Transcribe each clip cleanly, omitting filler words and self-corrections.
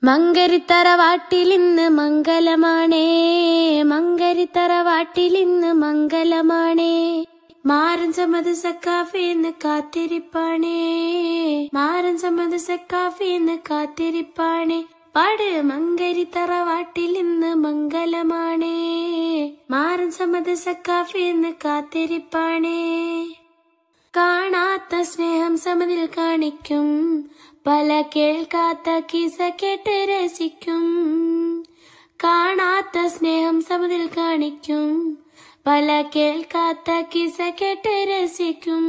മങ്കരിത്തറവാട്ടിലിന്ന് മംഗലമാണേ, മങ്കരിത്തറവാട്ടിലിന്ന് മംഗലമാണേ. മാരൻ സമത് സക്കാഫിന്ന് കാത്തിരിപ്പാണേ, മാരൻ സമത് സക്കാഫിന്ന് കാത്തിരിപ്പാണേ. പാട് മങ്കരിത്തറവാട്ടിലിന്ന് മംഗലമാണേ, മാരൻ സമത് സക്കാഫിന്ന് കാത്തിരിപ്പാണേ. കാണാത്ത സ്നേഹം സമതിൽ കാണിക്കും, പല കേൾക്കാത്ത കിസ കേട്ട് രസിക്കും. കാണാത്ത സ്നേഹം സമതിൽ കാണിക്കും, പല കേൾക്കാത്ത കിസ കേട്ട് രസിക്കും.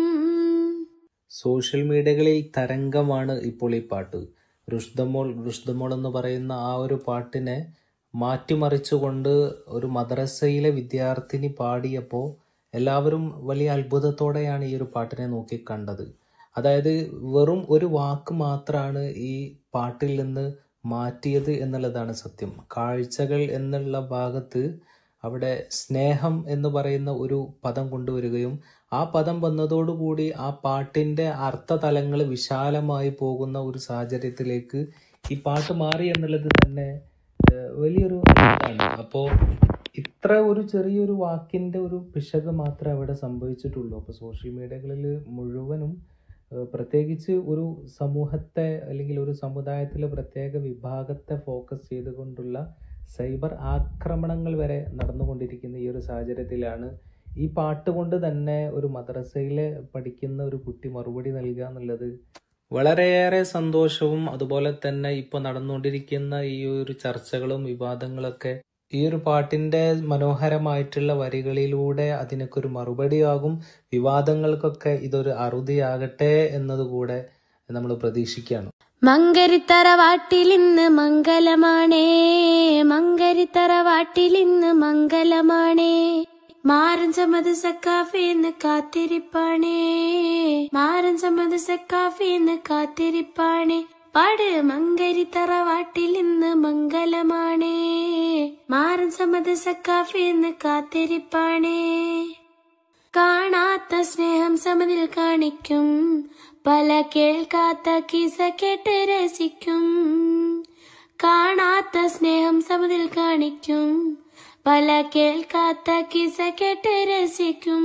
സോഷ്യൽ മീഡിയകളിൽ തരംഗമാണ് ഇപ്പോൾ ഈ പാട്ട്. റുഷ്ദമോൾ റുഷ്ദമോൾ എന്ന് പറയുന്ന ആ ഒരു പാട്ടിനെ മാറ്റിമറിച്ചുകൊണ്ട് ഒരു മദ്രസയിലെ വിദ്യാർത്ഥിനി പാടിയപ്പോൾ എല്ലാവരും വലിയ അത്ഭുതത്തോടെയാണ് ഈ ഒരു പാട്ടിനെ നോക്കി കണ്ടത്. അതായത് വെറും ഒരു വാക്ക് മാത്രമാണ് ഈ പാട്ടിൽ നിന്ന് മാറ്റിയത് എന്നുള്ളതാണ് സത്യം. കാഴ്ചകൾ എന്നുള്ള ഭാഗത്ത് അവിടെ സ്നേഹം എന്ന് പറയുന്ന ഒരു പദം കൊണ്ടുവരികയും ആ പദം വന്നതോടുകൂടി ആ പാട്ടിൻ്റെ അർത്ഥതലങ്ങൾ വിശാലമായി പോകുന്ന ഒരു സാഹചര്യത്തിലേക്ക് ഈ പാട്ട് മാറി എന്നുള്ളത് തന്നെ വലിയൊരു ഇതാണ്. അപ്പോൾ ഇത്ര ഒരു ചെറിയൊരു വാക്കിൻ്റെ ഒരു പിശക് മാത്രമേ അവിടെ സംഭവിച്ചിട്ടുള്ളൂ. അപ്പോൾ സോഷ്യൽ മീഡിയകളിൽ മുഴുവനും പ്രത്യേകിച്ച് ഒരു സമൂഹത്തെ അല്ലെങ്കിൽ ഒരു സമുദായത്തിലെ പ്രത്യേക വിഭാഗത്തെ ഫോക്കസ് ചെയ്തുകൊണ്ടുള്ള സൈബർ ആക്രമണങ്ങൾ വരെ നടന്നുകൊണ്ടിരിക്കുന്ന ഈ ഒരു സാഹചര്യത്തിലാണ് ഈ പാട്ട് കൊണ്ട് തന്നെ ഒരു മദ്രസയിൽ പഠിക്കുന്ന ഒരു കുട്ടി മറുപടി നൽകുക എന്നുള്ളത് വളരെയേറെ സന്തോഷവും അതുപോലെ തന്നെ ഇപ്പോൾ നടന്നുകൊണ്ടിരിക്കുന്ന ഈ ഒരു ചർച്ചകളും വിവാദങ്ങളൊക്കെ ഈ ഒരു പാട്ടിന്റെ മനോഹരമായിട്ടുള്ള വരികളിലൂടെ അതിനൊക്കെ ഒരു മറുപടിയാകും. വിവാദങ്ങൾക്കൊക്കെ ഇതൊരു അറുതിയാകട്ടെ എന്നതുകൂടെ നമ്മൾ പ്രതീക്ഷിക്കുകയാണ്. മങ്കരിത്തറവാട്ടിലിന്ന് മംഗലമാണേ, മങ്കരിത്തറവാട്ടിലിന്ന് മംഗലമാണേ. മാരൻ സമത് സക്കാഫിന്ന് കാത്തിരിപ്പാണേ, മാരൻ സമത് സക്കാഫിന്ന് കാത്തിരിപ്പാണേ. പാട് മങ്കരിത്തറവാട്ടിലിന്ന് മംഗലമാണേ, മാരൻ സമത് സക്കാഫിന്ന് കാത്തിരിപ്പാണേ. കാണാത്ത സ്നേഹം സമതിൽ കാണിക്കും, പല കേൾക്കാത്ത കിസ കേട്ട് രസിക്കും. കാണാത്ത സ്നേഹം സമതിൽ കാണിക്കും, പല കേൾക്കാത്ത കിസ കേട്ട് രസിക്കും.